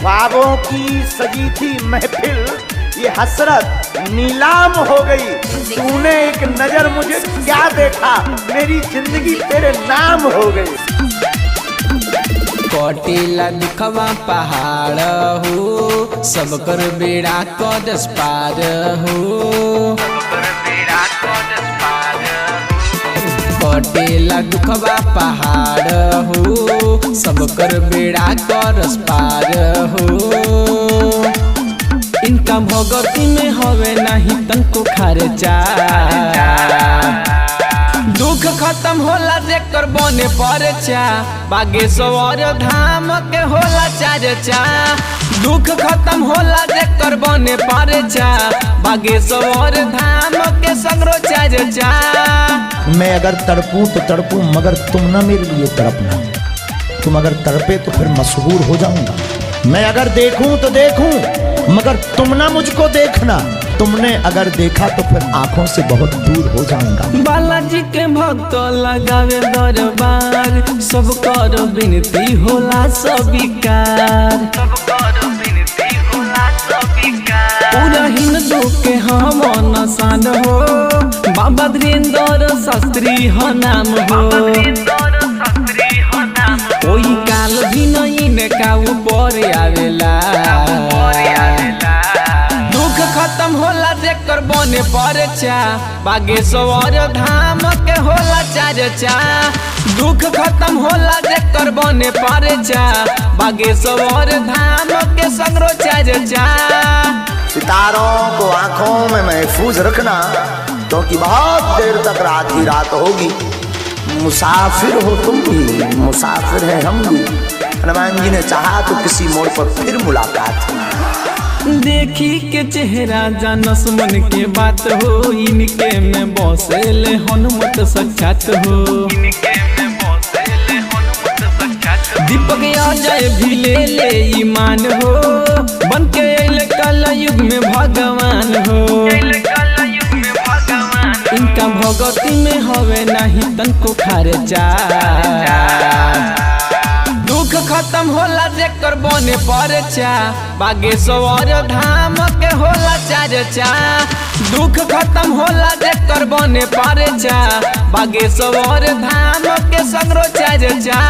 ख्वाबों की सजी थी महफिल ये हसरत नीलाम हो गई। तूने एक नजर मुझे क्या देखा, मेरी जिंदगी तेरे नाम हो गई। कटेला दुखवा पहाड़ हो, सब कर बेड़ा कदस पार हो। कटेला दुखवा पहाड़ हो, सब कर बेड़ा करस पार हो। इनका भगती में हवे नहीं तनको खर्चा, दुख खत्म होला जेकर बने परचा। बागेश्वर धाम के होला चर्चा, दुख खत्म होला जेकर बने परचा। बागेश्वर धाम के संगरो चर्चा। मैं अगर तड़पूं तो तड़पूं मगर तुम ना मेरे लिए तड़पना। तुम अगर तड़पे तो फिर मशहूर हो जाऊंगा। मैं अगर देखूं तो देखूं मगर तुम ना मुझको देखना। तुमने अगर देखा तो फिर आंखों से बहुत दूर हो जाऊंगा। बालाजी के भक्त लगावे दरबार, सब कर विनती होला स्वीकार। पूरा हिंदू के हम नसान हो, बाबा धीरेन्द्र शास्त्री हो नाम हो। कोई काल भी नहीं ने का ऊपर आवेला, दुख खत्म होला जेकर बने परचा। बागेश्वर धाम के होला चर्चा, दुख खत्म होला जेकर बने परचा। बागेश्वर धाम के संगरो चर्चा। सितारों को आंखों में महफूज रखना, क्योंकि बहुत देर तक रात ही रात होगी। मुसाफिर हो तुम भी, मुसाफिर है हम भी। हनुमान जी ने चाहा तो किसी मोड़ पर फिर मुलाकात हो। देखी के चेहरा जानस मन के बात हो, इनके में बसेले हनुमत साक्षात हो। दीपक अजय भी ले ले ईमान हो, बन के अइले कल युग में भगवान हो। इनका भगती में हवे नहीं तनको खर्चा, दुख खत्म होला जेकर बने परचा। बागेश्वर धाम के होला चर्चा, दुख खत्म होला जेकर बने परचा। बागेश्वर धाम के संगरो चर्चा।